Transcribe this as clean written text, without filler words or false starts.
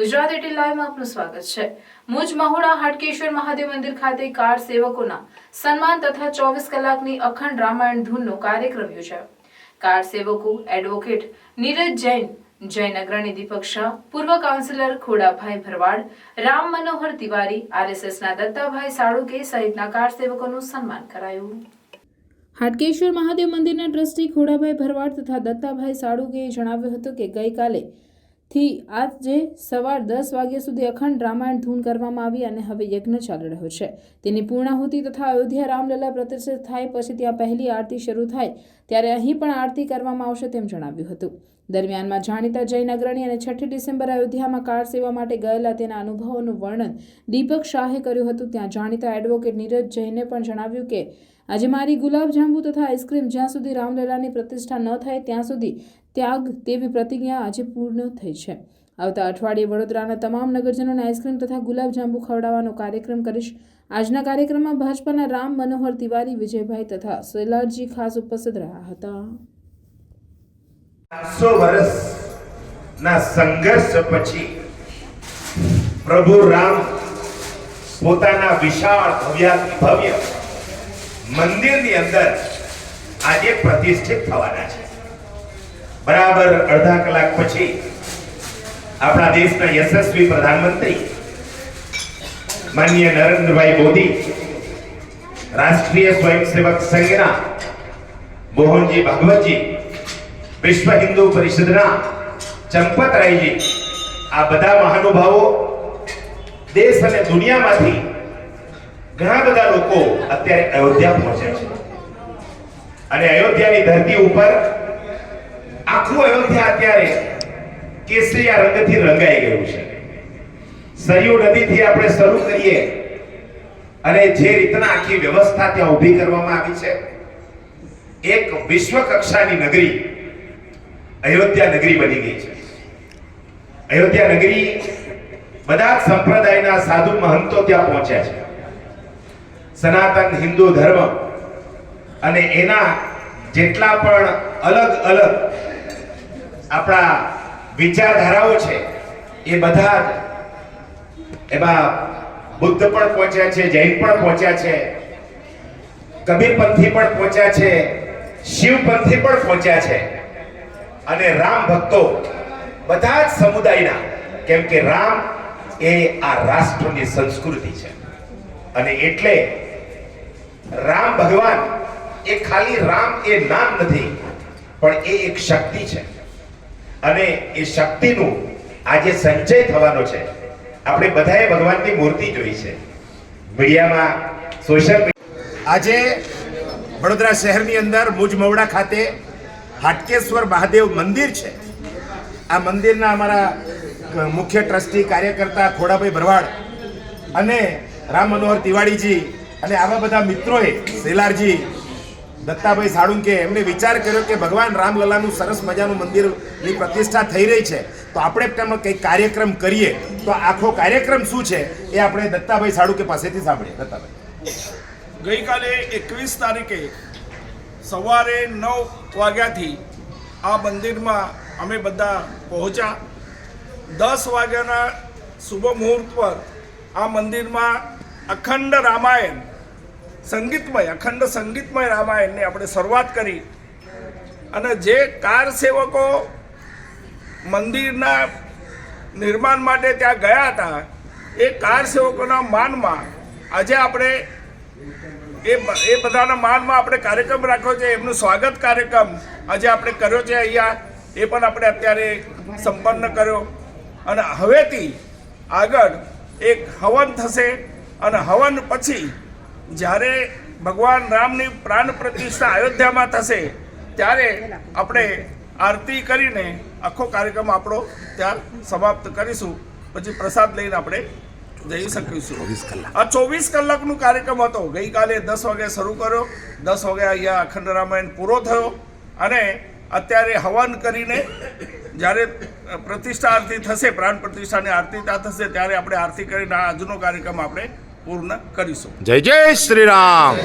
ગુજરાત 18 લાઈવમાં આપનું સ્વાગત છે। મુજ મહુડા હાટકેશ્વર મહાદેવ મંદિર ખાતે કાર સેવકોના સન્માન તથા 24 કલાકની અખંડ રામાયણ ધૂનનો કાર્યક્રમ યોજાયો। કાર સેવકો એડવોકેટ નીરજ જૈન, જૈન અગ્રણી દીપક શાહ, પૂર્વ કાઉન્સિલર ખોડાભાઈ ભરવાડ, રામ મનોહર તિવારી, આરએસએસના દત્તાભાઈ સાળુકે સહિતના કાર સેવકોનું સન્માન કરાયું। હાટકેશ્વર મહાદેવ મંદિરના ટ્રસ્ટી ખોડાભાઈ ભરવાડ તથા દત્તાભાઈ સાળુકે જણાવ્યું હતું કે ગઈકાલે થી આજે સવાર 10 વાગ્યા સુધી અખંડ રામાયણ ધૂન કરવામાં આવી અને હવે યજ્ઞ ચાલી રહ્યો છે। તેની પૂર્ણાહુતિ તથા અયોધ્યા રામલલા પ્રતિષ્ઠિત થાય પછી ત્યાં પહેલી આરતી શરૂ થાય ત્યારે અહીં પણ આરતી કરવામાં આવશે તેમ જણાવ્યું હતું। દરમિયાનમાં જાણીતા જૈન અગ્રણી અને 6 ડિસેમ્બર અયોધ્યામાં કાર સેવા માટે ગયેલા તેના અનુભવોનું વર્ણન દીપક શાહે કર્યું હતું। ત્યાં જાણીતા એડવોકેટ નીરજ જૈને પણ જણાવ્યું કે આજે મારી ગુલાબજાંબુ તથા આઈસ્ક્રીમ જ્યાં સુધી રામલલાની પ્રતિષ્ઠા ન થાય ત્યાં સુધી ત્યાગ તેવી પ્રતિજ્ઞા આજે પૂર્ણ થઈ છે। આવતા અઠવાડિયે વડોદરાના તમામ નગરજનોને આઈસ્ક્રીમ તથા ગુલાબજાંબુ ખવડાવવાનો કાર્યક્રમ કરીશ। આજના કાર્યક્રમમાં ભાજપાના રામ મનોહર તિવારી, વિજયભાઈ તથા સોલારજી ખાસ ઉપસ્થિત રહ્યા હતા। 100 વર્ષના સંઘર્ષ પછી પ્રભુ રામ પોતાના વિશાળ ભવ્ય મંદિરની અંદર આજે પ્રતિષ્ઠિત થવાના છે। બરાબર અડધા કલાક પછી આપણા દેશના યશસ્વી પ્રધાનમંત્રી માનનીય નરેન્દ્રભાઈ મોદી, રાષ્ટ્રીય સ્વયંસેવક સંઘના મોહનજી ભાગવતજી, વિશ્વ હિન્દુ પરિષદના ચંપતરાયજી, આ બધા મહાનુભાવો દેશ અને દુનિયામાંથી ઘણા બધા લોકો અત્યારે અયોધ્યા પહોંચ્યા છે અને અયોધ્યાની ધરતી ઉપર આખું અયોધ્યા અત્યારે કેસરિયા રંગથી રંગાઈ ગયું છે। સરયુ નદીથી આપણે શરૂ કરીએ અને જે રીતના આખી વ્યવસ્થા ત્યાં ઊભી કરવામાં આવી છે, એક વિશ્વ કક્ષાની નગરી અયોધ્યા નગરી બની ગઈ છે। અયોધ્યા નગરી બધા જ સંપ્રદાયના સાધુ મહંતો ત્યાં પહોંચ્યા છે। સનાતન હિન્દુ ધર્મ અને એના જેટલા પણ અલગ અલગ આપણા વિચારધારાઓ છે એ બધા જ એમાં બુદ્ધ પણ પહોંચ્યા છે, જૈન પણ પહોંચ્યા છે, કબીરપંથી પણ પહોંચ્યા છે, શિવપંથી પણ પહોંચ્યા છે અને રામ ભક્તો બધા જ સમુદાયના, કેમ કે રામ એ આ રાષ્ટ્રની સંસ્કૃતિ છે અને એટલે રામ ભગવાન એ ખાલી રામ એ નામ નથી, પણ એ એક શક્તિ છે અને એ શક્તિનું આજે સંચય થવાનો છે। આપણે બધાએ ભગવાનની મૂર્તિ જોઈ છે મીડિયામાં, સોશિયલ મીડિયા। આજે વડોદરા શહેરની અંદર મુજ મહુડા ખાતે હાટકેશ્વર મહાદેવ મંદિર છે। આ મંદિરના અમારા મુખ્ય ટ્રસ્ટી કાર્યકર્તા ખોડાભાઈ ભરવાડ અને રામ મનોહર તિવારીજી અને આવા બધા મિત્રોએ, સોલારજી, દત્તાભાઈ સાળુકે એમણે વિચાર કર્યો કે ભગવાન રામલલાનું સરસ મજાનું મંદિરની પ્રતિષ્ઠા થઈ રહી છે તો આપણે તેમાં કંઈક કાર્યક્રમ કરીએ। તો આખો કાર્યક્રમ શું છે એ આપણે દત્તાભાઈ સાળુકે પાસેથી સાંભળીએ। દત્તાભાઈ, ગઈકાલે 21 તારીખે સવારે 9 વાગ્યાથી આ મંદિરમાં અમે બધા પહોંચ્યા। 10 વાગ્યાના શુભ મુહૂર્ત પર આ મંદિરમાં અખંડ રામાયણ અખંડ સંગીતમય રામાયણની આપણે શરૂઆત કરી અને જે કાર સેવકો મંદિરના નિર્માણ માટે ત્યાં ગયા હતા એ કાર સેવકોના માનમાં આજે આપણે એ બધાના માનમાં આપણે કાર્યક્રમ રાખ્યો છે। એમનું સ્વાગત કાર્યક્રમ આજે આપણે કર્યો છે અહીંયા, એ પણ આપણે અત્યારે સંપન્ન કર્યો અને હવેથી આગળ એક હવન થશે અને હવન પછી જ્યારે ભગવાન રામની પ્રાણ પ્રતિષ્ઠા અયોધ્યામાં થશે ત્યારે આપણે આરતી કરીને આખો કાર્યક્રમ આપણો ત્યાં સમાપ્ત કરીશું। પછી પ્રસાદ લઈને આપણે જઈ શકીશું। આ 24 કલાકનો કાર્યક્રમ હતો। ગઈકાલે 10 વાગે શરૂ કર્યો, 10 વાગે અહીંયા અખંડ રામાયણ પૂરો થયો અને અત્યારે હવન કરીને જ્યારે પ્રતિષ્ઠા આરતી થશે, પ્રાણ પ્રતિષ્ઠાની આરતી ત્યાં થશે ત્યારે આપણે આરતી કરીને આજનો કાર્યક્રમ આપણે પૂર્ણ કરીશું। જય જય શ્રી રામ।